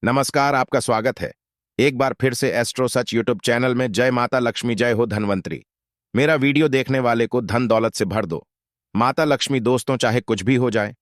नमस्कार, आपका स्वागत है एक बार फिर से एस्ट्रो सच यूट्यूब चैनल में। जय माता लक्ष्मी, जय हो धनवंतरी। मेरा वीडियो देखने वाले को धन दौलत से भर दो। माता लक्ष्मी दोस्तों, चाहे कुछ भी हो जाए,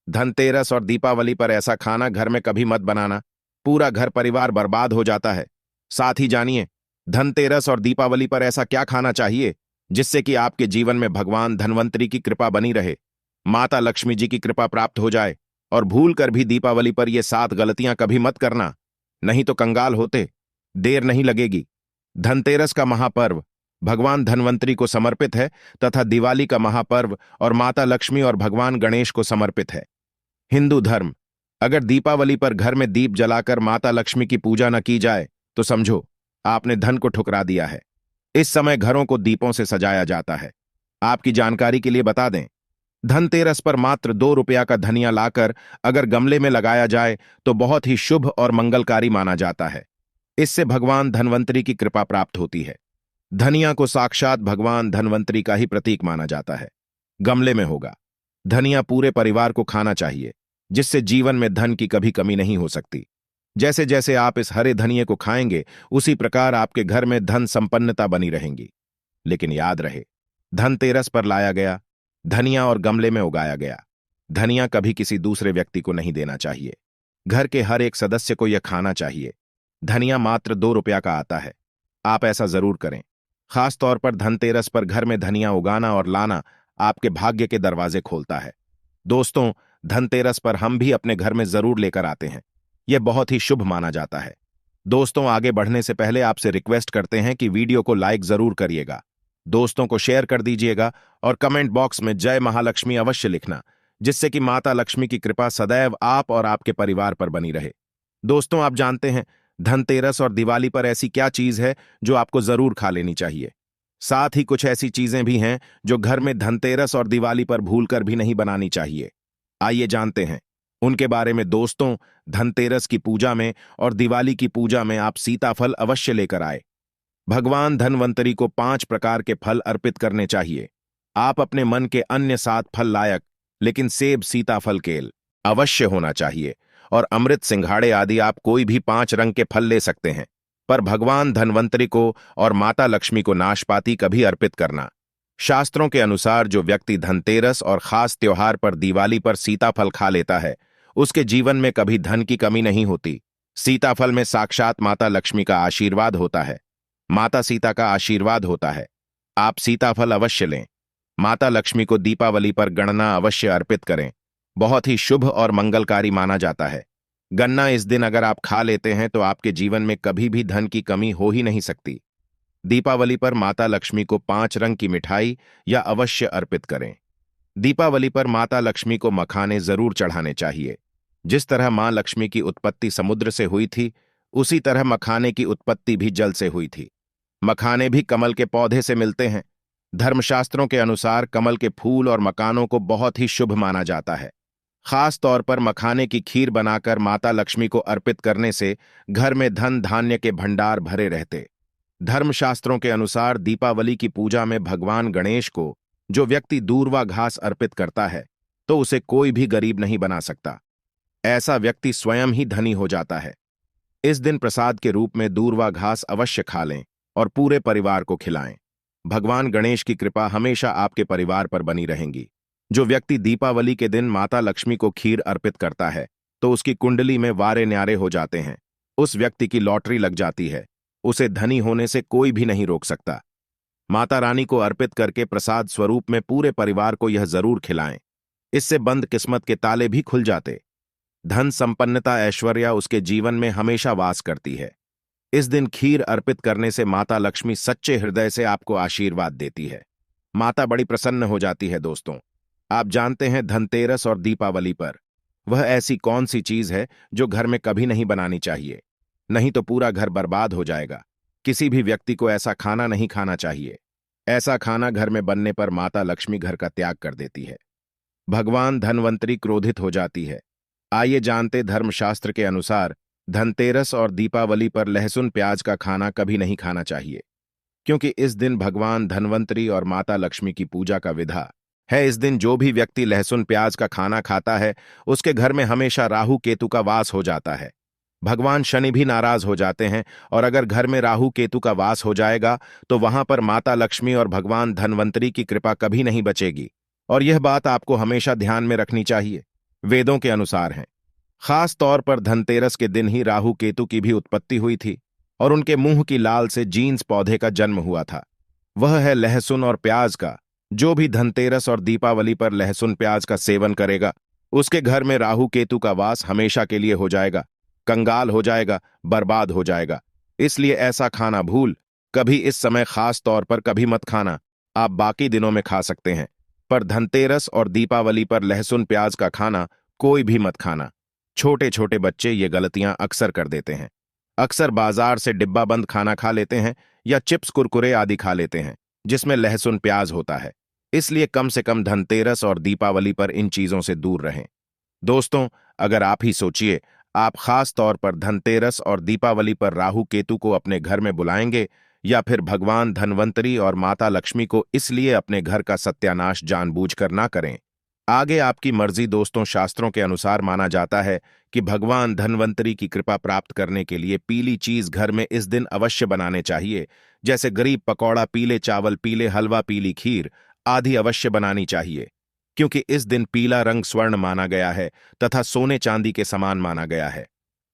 धनतेरस और दीपावली पर ऐसा खाना घर में कभी मत बनाना, पूरा घर परिवार बर्बाद हो जाता है। साथ ही जानिए, धनतेरस और दीपावली पर ऐसा क्या खाना चाहिए जिससे कि आपके जीवन में भगवान धनवंतरी की कृपा बनी रहे, माता लक्ष्मी जी की कृपा प्राप्त हो जाए। और भूल कर भी दीपावली पर ये 7 गलतियां कभी मत करना, नहीं तो कंगाल होते देर नहीं लगेगी। धनतेरस का महापर्व भगवान धनवंतरी को समर्पित है तथा दिवाली का महापर्व और माता लक्ष्मी और भगवान गणेश को समर्पित है। हिंदू धर्म, अगर दीपावली पर घर में दीप जलाकर माता लक्ष्मी की पूजा न की जाए तो समझो आपने धन को ठुकरा दिया है। इस समय घरों को दीपों से सजाया जाता है। आपकी जानकारी के लिए बता दें, धनतेरस पर मात्र 2 रुपया का धनिया लाकर अगर गमले में लगाया जाए तो बहुत ही शुभ और मंगलकारी माना जाता है। इससे भगवान धनवंतरी की कृपा प्राप्त होती है। धनिया को साक्षात भगवान धनवंतरी का ही प्रतीक माना जाता है। गमले में होगा धनिया पूरे परिवार को खाना चाहिए, जिससे जीवन में धन की कभी कमी नहीं हो सकती। जैसे जैसे आप इस हरे धनिये को खाएंगे, उसी प्रकार आपके घर में धन संपन्नता बनी रहेंगी। लेकिन याद रहे, धनतेरस पर लाया गया धनिया और गमले में उगाया गया धनिया कभी किसी दूसरे व्यक्ति को नहीं देना चाहिए। घर के हर एक सदस्य को यह खाना चाहिए। धनिया मात्र 2 रुपया का आता है। आप ऐसा जरूर करें। खास तौर पर धनतेरस पर घर में धनिया उगाना और लाना आपके भाग्य के दरवाजे खोलता है। दोस्तों, धनतेरस पर हम भी अपने घर में जरूर लेकर आते हैं। यह बहुत ही शुभ माना जाता है। दोस्तों, आगे बढ़ने से पहले आपसे रिक्वेस्ट करते हैं कि वीडियो को लाइक जरूर करिएगा, दोस्तों को शेयर कर दीजिएगा और कमेंट बॉक्स में जय महालक्ष्मी अवश्य लिखना, जिससे कि माता लक्ष्मी की कृपा सदैव आप और आपके परिवार पर बनी रहे। दोस्तों, आप जानते हैं धनतेरस और दिवाली पर ऐसी क्या चीज है जो आपको जरूर खा लेनी चाहिए। साथ ही कुछ ऐसी चीजें भी हैं जो घर में धनतेरस और दिवाली पर भूलकर भी नहीं बनानी चाहिए। आइए जानते हैं उनके बारे में। दोस्तों, धनतेरस की पूजा में और दिवाली की पूजा में आप सीताफल अवश्य लेकर आए। भगवान धनवंतरी को 5 प्रकार के फल अर्पित करने चाहिए। आप अपने मन के अन्य 7 फल लायक, लेकिन सेब, सीताफल, केल अवश्य होना चाहिए। और अमृत, सिंघाड़े आदि आप कोई भी 5 रंग के फल ले सकते हैं। पर भगवान धनवंतरी को और माता लक्ष्मी को नाशपाती कभी अर्पित करना। शास्त्रों के अनुसार जो व्यक्ति धनतेरस और खास त्योहार पर दिवाली पर सीताफल खा लेता है, उसके जीवन में कभी धन की कमी नहीं होती। सीताफल में साक्षात माता लक्ष्मी का आशीर्वाद होता है, माता सीता का आशीर्वाद होता है। आप सीताफल अवश्य लें। माता लक्ष्मी को दीपावली पर गन्ना अवश्य अर्पित करें। बहुत ही शुभ और मंगलकारी माना जाता है। गन्ना इस दिन अगर आप खा लेते हैं तो आपके जीवन में कभी भी धन की कमी हो ही नहीं सकती। दीपावली पर माता लक्ष्मी को 5 रंग की मिठाई या अवश्य अर्पित करें। दीपावली पर माता लक्ष्मी को मखाने जरूर चढ़ाने चाहिए। जिस तरह मां लक्ष्मी की उत्पत्ति समुद्र से हुई थी, उसी तरह मखाने की उत्पत्ति भी जल से हुई थी। मखाने भी कमल के पौधे से मिलते हैं। धर्मशास्त्रों के अनुसार कमल के फूल और मकानों को बहुत ही शुभ माना जाता है। खास तौर पर मखाने की खीर बनाकर माता लक्ष्मी को अर्पित करने से घर में धन धान्य के भंडार भरे रहते। धर्मशास्त्रों के अनुसार दीपावली की पूजा में भगवान गणेश को जो व्यक्ति दूर्वा घास अर्पित करता है, तो उसे कोई भी गरीब नहीं बना सकता। ऐसा व्यक्ति स्वयं ही धनी हो जाता है। इस दिन प्रसाद के रूप में दूर्वा घास अवश्य खा लें और पूरे परिवार को खिलाएं। भगवान गणेश की कृपा हमेशा आपके परिवार पर बनी रहेगी। जो व्यक्ति दीपावली के दिन माता लक्ष्मी को खीर अर्पित करता है, तो उसकी कुंडली में वारे न्यारे हो जाते हैं। उस व्यक्ति की लॉटरी लग जाती है। उसे धनी होने से कोई भी नहीं रोक सकता। माता रानी को अर्पित करके प्रसाद स्वरूप में पूरे परिवार को यह जरूर खिलाएं। इससे बंद किस्मत के ताले भी खुल जाते। धन संपन्नता, ऐश्वर्य उसके जीवन में हमेशा वास करती है। इस दिन खीर अर्पित करने से माता लक्ष्मी सच्चे हृदय से आपको आशीर्वाद देती है। माता बड़ी प्रसन्न हो जाती है। दोस्तों, आप जानते हैं धनतेरस और दीपावली पर वह ऐसी कौन सी चीज है जो घर में कभी नहीं बनानी चाहिए, नहीं तो पूरा घर बर्बाद हो जाएगा। किसी भी व्यक्ति को ऐसा खाना नहीं खाना चाहिए। ऐसा खाना घर में बनने पर माता लक्ष्मी घर का त्याग कर देती है। भगवान धनवंतरी क्रोधित हो जाती है। आइए जानते, धर्मशास्त्र के अनुसार धनतेरस और दीपावली पर लहसुन प्याज का खाना कभी नहीं खाना चाहिए, क्योंकि इस दिन भगवान धनवंतरी और माता लक्ष्मी की पूजा का विधा है। इस दिन जो भी व्यक्ति लहसुन प्याज का खाना खाता है, उसके घर में हमेशा राहु केतु का वास हो जाता है। भगवान शनि भी नाराज हो जाते हैं, और अगर घर में राहु केतु का वास हो जाएगा तो वहां पर माता लक्ष्मी और भगवान धनवंतरी की कृपा कभी नहीं बचेगी। और यह बात आपको हमेशा ध्यान में रखनी चाहिए। वेदों के अनुसार है, खास तौर पर धनतेरस के दिन ही राहु केतु की भी उत्पत्ति हुई थी, और उनके मुंह की लाल से जीन्स पौधे का जन्म हुआ था। वह है लहसुन और प्याज का। जो भी धनतेरस और दीपावली पर लहसुन प्याज का सेवन करेगा, उसके घर में राहु केतु का वास हमेशा के लिए हो जाएगा, कंगाल हो जाएगा, बर्बाद हो जाएगा। इसलिए ऐसा खाना भूल कभी इस समय खास तौर पर कभी मत खाना। आप बाकी दिनों में खा सकते हैं, पर धनतेरस और दीपावली पर लहसुन प्याज का खाना कोई भी मत खाना। छोटे छोटे बच्चे ये गलतियां अक्सर कर देते हैं। अक्सर बाजार से डिब्बा बंद खाना खा लेते हैं या चिप्स कुरकुरे आदि खा लेते हैं जिसमें लहसुन प्याज होता है। इसलिए कम से कम धनतेरस और दीपावली पर इन चीजों से दूर रहें। दोस्तों, अगर आप ही सोचिए, आप खास तौर पर धनतेरस और दीपावली पर राहु केतु को अपने घर में बुलाएंगे या फिर भगवान धनवंतरी और माता लक्ष्मी को, इसलिए अपने घर का सत्यानाश जानबूझकर ना करें। आगे आपकी मर्जी। दोस्तों, शास्त्रों के अनुसार माना जाता है कि भगवान धनवंतरी की कृपा प्राप्त करने के लिए पीली चीज घर में इस दिन अवश्य बनाने चाहिए, जैसे गरीब पकौड़ा, पीले चावल, पीले हलवा, पीली खीर आदि अवश्य बनानी चाहिए, क्योंकि इस दिन पीला रंग स्वर्ण माना गया है तथा सोने चांदी के समान माना गया है।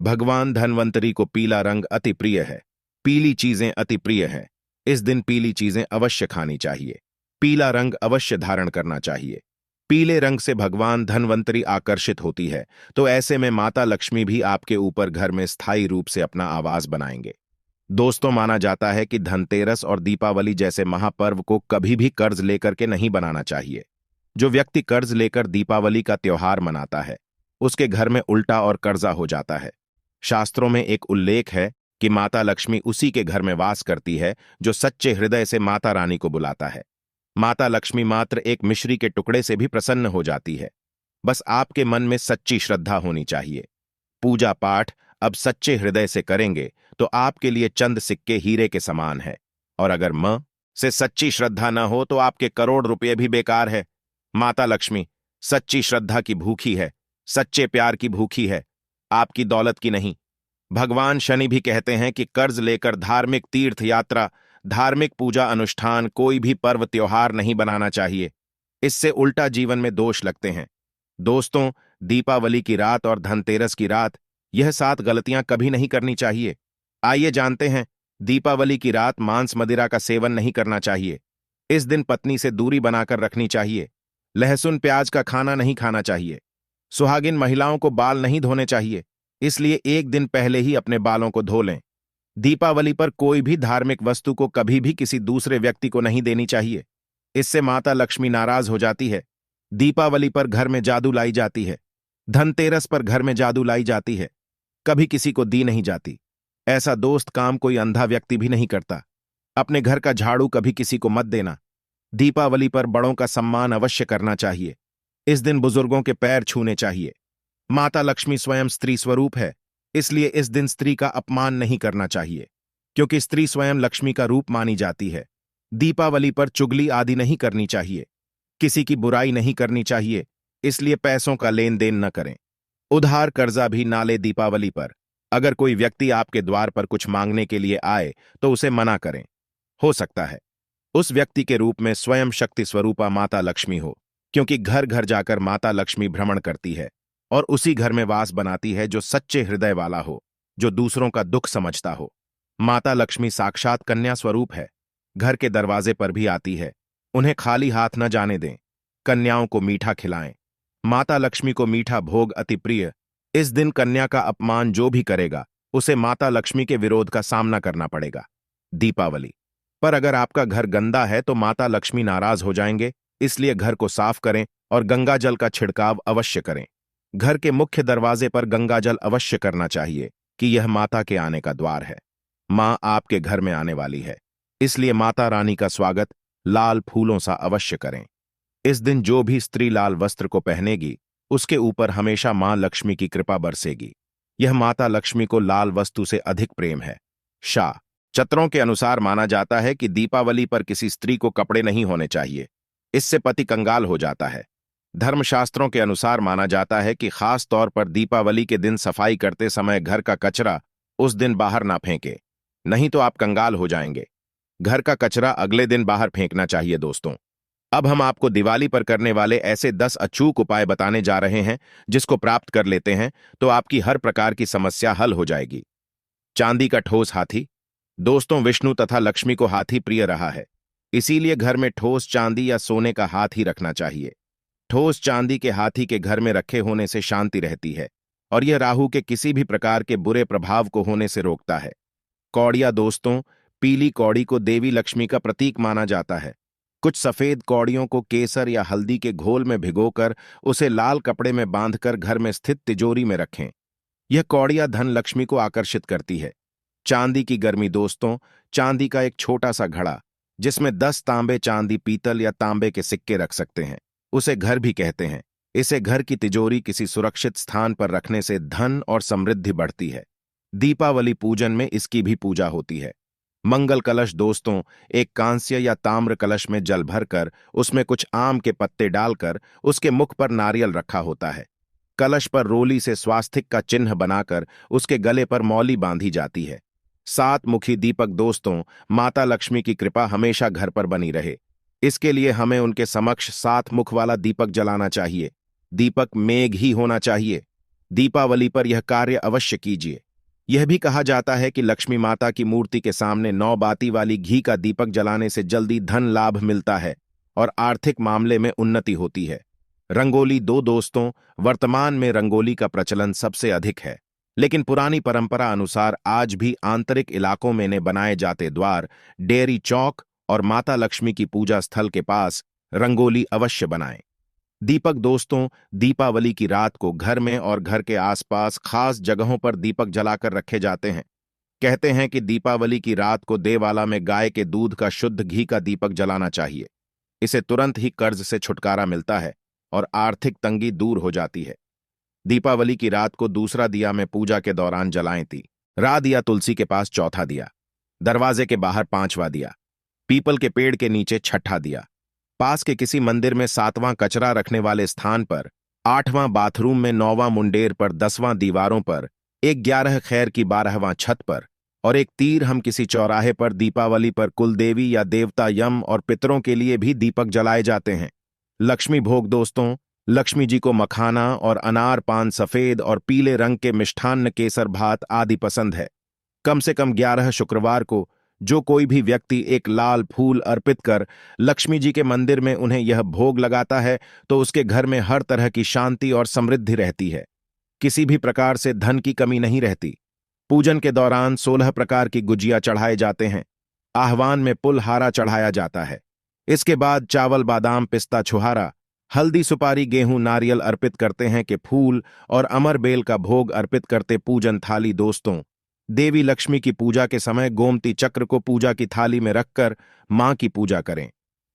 भगवान धनवंतरी को पीला रंग अति प्रिय है, पीली चीजें अति प्रिय है। इस दिन पीली चीजें अवश्य खानी चाहिए, पीला रंग अवश्य धारण करना चाहिए। पीले रंग से भगवान धनवंतरी आकर्षित होती है, तो ऐसे में माता लक्ष्मी भी आपके ऊपर घर में स्थायी रूप से अपना आवास बनाएंगे। दोस्तों, माना जाता है कि धनतेरस और दीपावली जैसे महापर्व को कभी भी कर्ज लेकर के नहीं बनाना चाहिए। जो व्यक्ति कर्ज लेकर दीपावली का त्योहार मनाता है, उसके घर में उल्टा और कर्जा हो जाता है। शास्त्रों में एक उल्लेख है कि माता लक्ष्मी उसी के घर में वास करती है जो सच्चे हृदय से माता रानी को बुलाता है। माता लक्ष्मी मात्र एक मिश्री के टुकड़े से भी प्रसन्न हो जाती है। बस आपके मन में सच्ची श्रद्धा होनी चाहिए। पूजा पाठ अब सच्चे हृदय से करेंगे तो आपके लिए चंद सिक्के हीरे के समान है, और अगर मां से सच्ची श्रद्धा न हो तो आपके करोड़ रुपये भी बेकार है। माता लक्ष्मी सच्ची श्रद्धा की भूखी है, सच्चे प्यार की भूखी है, आपकी दौलत की नहीं। भगवान शनि भी कहते हैं कि कर्ज लेकर धार्मिक तीर्थ यात्रा, धार्मिक पूजा अनुष्ठान, कोई भी पर्व त्योहार नहीं बनाना चाहिए। इससे उल्टा जीवन में दोष लगते हैं। दोस्तों, दीपावली की रात और धनतेरस की रात, यह 7 गलतियां कभी नहीं करनी चाहिए। आइए जानते हैं। दीपावली की रात मांस मदिरा का सेवन नहीं करना चाहिए। इस दिन पत्नी से दूरी बनाकर रखनी चाहिए। लहसुन प्याज का खाना नहीं खाना चाहिए। सुहागिन महिलाओं को बाल नहीं धोने चाहिए, इसलिए एक दिन पहले ही अपने बालों को धो लें। दीपावली पर कोई भी धार्मिक वस्तु को कभी भी किसी दूसरे व्यक्ति को नहीं देनी चाहिए, इससे माता लक्ष्मी नाराज हो जाती है। दीपावली पर घर में जादू लाई जाती है, धनतेरस पर घर में जादू लाई जाती है, कभी किसी को दी नहीं जाती। ऐसा दोस्त काम कोई अंधा व्यक्ति भी नहीं करता। अपने घर का झाड़ू कभी किसी को मत देना। दीपावली पर बड़ों का सम्मान अवश्य करना चाहिए। इस दिन बुजुर्गों के पैर छूने चाहिए। माता लक्ष्मी स्वयं स्त्री स्वरूप है, इसलिए इस दिन स्त्री का अपमान नहीं करना चाहिए, क्योंकि स्त्री स्वयं लक्ष्मी का रूप मानी जाती है। दीपावली पर चुगली आदि नहीं करनी चाहिए, किसी की बुराई नहीं करनी चाहिए, इसलिए पैसों का लेन देन न करें। उधार कर्जा भी ना ले। दीपावली पर अगर कोई व्यक्ति आपके द्वार पर कुछ मांगने के लिए आए तो उसे मना करें। हो सकता है उस व्यक्ति के रूप में स्वयं शक्ति स्वरूपा माता लक्ष्मी हो, क्योंकि घर घर जाकर माता लक्ष्मी भ्रमण करती है और उसी घर में वास बनाती है जो सच्चे हृदय वाला हो, जो दूसरों का दुख समझता हो। माता लक्ष्मी साक्षात कन्या स्वरूप है, घर के दरवाजे पर भी आती है। उन्हें खाली हाथ न जाने दें। कन्याओं को मीठा खिलाएं। माता लक्ष्मी को मीठा भोग अति प्रिय। इस दिन कन्या का अपमान जो भी करेगा उसे माता लक्ष्मी के विरोध का सामना करना पड़ेगा। दीपावली पर अगर आपका घर गंदा है तो माता लक्ष्मी नाराज हो जाएंगे, इसलिए घर को साफ करें और गंगा जल का छिड़काव अवश्य करें। घर के मुख्य दरवाजे पर गंगा जल अवश्य करना चाहिए कि यह माता के आने का द्वार है। मां आपके घर में आने वाली है, इसलिए माता रानी का स्वागत लाल फूलों सा अवश्य करें। इस दिन जो भी स्त्री लाल वस्त्र को पहनेगी उसके ऊपर हमेशा मां लक्ष्मी की कृपा बरसेगी। यह माता लक्ष्मी को लाल वस्तु से अधिक प्रेम है। चत्रों के अनुसार माना जाता है कि दीपावली पर किसी स्त्री को कपड़े नहीं होने चाहिए, इससे पति कंगाल हो जाता है। धर्मशास्त्रों के अनुसार माना जाता है कि खास तौर पर दीपावली के दिन सफाई करते समय घर का कचरा उस दिन बाहर ना फेंके, नहीं तो आप कंगाल हो जाएंगे। घर का कचरा अगले दिन बाहर फेंकना चाहिए दोस्तों। अब हम आपको दिवाली पर करने वाले ऐसे 10 अचूक उपाय बताने जा रहे हैं, जिसको प्राप्त कर लेते हैं तो आपकी हर प्रकार की समस्या हल हो जाएगी। चांदी का ठोस हाथी। दोस्तों, विष्णु तथा लक्ष्मी को हाथी प्रिय रहा है, इसीलिए घर में ठोस चांदी या सोने का हाथी रखना चाहिए। ठोस चांदी के हाथी के घर में रखे होने से शांति रहती है और यह राहु के किसी भी प्रकार के बुरे प्रभाव को होने से रोकता है। कौड़िया। दोस्तों, पीली कौड़ी को देवी लक्ष्मी का प्रतीक माना जाता है। कुछ सफेद कौड़ियों को केसर या हल्दी के घोल में भिगोकर उसे लाल कपड़े में बांधकर घर में स्थित तिजोरी में रखें। यह कौड़िया धन लक्ष्मी को आकर्षित करती है। चांदी की गर्मी। दोस्तों, चांदी का एक छोटा सा घड़ा जिसमें 10 तांबे, चांदी, पीतल या तांबे के सिक्के रख सकते हैं, उसे घर भी कहते हैं। इसे घर की तिजोरी किसी सुरक्षित स्थान पर रखने से धन और समृद्धि बढ़ती है। दीपावली पूजन में इसकी भी पूजा होती है। मंगल कलश। दोस्तों, एक कांस्य या ताम्र कलश में जल भरकर उसमें कुछ आम के पत्ते डालकर उसके मुख पर नारियल रखा होता है। कलश पर रोली से स्वास्तिक का चिन्ह बनाकर उसके गले पर मौली बांधी जाती है। 7 मुखी दीपक। दोस्तों, माता लक्ष्मी की कृपा हमेशा घर पर बनी रहे, इसके लिए हमें उनके समक्ष 7 मुख वाला दीपक जलाना चाहिए। दीपक मेघ ही होना चाहिए। दीपावली पर यह कार्य अवश्य कीजिए। यह भी कहा जाता है कि लक्ष्मी माता की मूर्ति के सामने 9 बाती वाली घी का दीपक जलाने से जल्दी धन लाभ मिलता है और आर्थिक मामले में उन्नति होती है। रंगोली। दोस्तों, वर्तमान में रंगोली का प्रचलन सबसे अधिक है, लेकिन पुरानी परंपरा अनुसार आज भी आंतरिक इलाकों में ने बनाए जाते द्वार, डेयरी चौक और माता लक्ष्मी की पूजा स्थल के पास रंगोली अवश्य बनाएं। दीपक। दोस्तों, दीपावली की रात को घर में और घर के आसपास खास जगहों पर दीपक जलाकर रखे जाते हैं। कहते हैं कि दीपावली की रात को देवाला में गाय के दूध का शुद्ध घी का दीपक जलाना चाहिए। इसे तुरंत ही कर्ज से छुटकारा मिलता है और आर्थिक तंगी दूर हो जाती है। दीपावली की रात को दूसरा दिया में पूजा के दौरान जलाएं थी। रा दिया तुलसी के पास चौथा दिया, दरवाजे के बाहर 5वां दिया, पीपल के पेड़ के नीचे 6ठा दिया, पास के किसी मंदिर में 7वां कचरा रखने वाले स्थान पर, 8वां बाथरूम में, 9वां मुंडेर पर, 10वां दीवारों पर, एक 11 खैर की 12वां छत पर और एक तीर हम किसी चौराहे पर। दीपावली पर कुलदेवी या देवता यम और पितरों के लिए भी दीपक जलाए जाते हैं। लक्ष्मी भोग। दोस्तों, लक्ष्मी जी को मखाना और अनार, पान, सफेद और पीले रंग के मिष्ठान्न, केसर, भात आदि पसंद है। कम से कम 11 शुक्रवार को जो कोई भी व्यक्ति एक लाल फूल अर्पित कर लक्ष्मी जी के मंदिर में उन्हें यह भोग लगाता है तो उसके घर में हर तरह की शांति और समृद्धि रहती है। किसी भी प्रकार से धन की कमी नहीं रहती। पूजन के दौरान 16 प्रकार की गुजिया चढ़ाए जाते हैं। आह्वान में पुलहारा चढ़ाया जाता है। इसके बाद चावल, बादाम, पिस्ता, छुहारा, हल्दी, सुपारी, गेहूं, नारियल अर्पित करते हैं कि फूल और अमर बेल का भोग अर्पित करते पूजन थाली। दोस्तों, देवी लक्ष्मी की पूजा के समय गोमती चक्र को पूजा की थाली में रखकर मां की पूजा करें।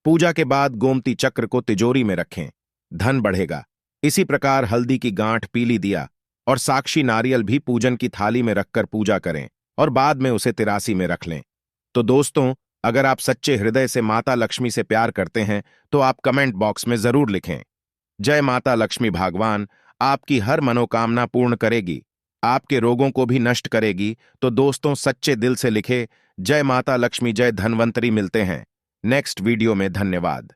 पूजा के बाद गोमती चक्र को तिजोरी में रखें, धन बढ़ेगा। इसी प्रकार हल्दी की गांठ, पीली दिया और साक्षी नारियल भी पूजन की थाली में रखकर पूजा करें और बाद में उसे तिरासी में रख लें। तो दोस्तों, अगर आप सच्चे हृदय से माता लक्ष्मी से प्यार करते हैं तो आप कमेंट बॉक्स में जरूर लिखें, जय माता लक्ष्मी। भगवान आपकी हर मनोकामना पूर्ण करेगी, आपके रोगों को भी नष्ट करेगी। तो दोस्तों, सच्चे दिल से लिखे, जय माता लक्ष्मी, जय धन्वंतरी। मिलते हैं नेक्स्ट वीडियो में। धन्यवाद।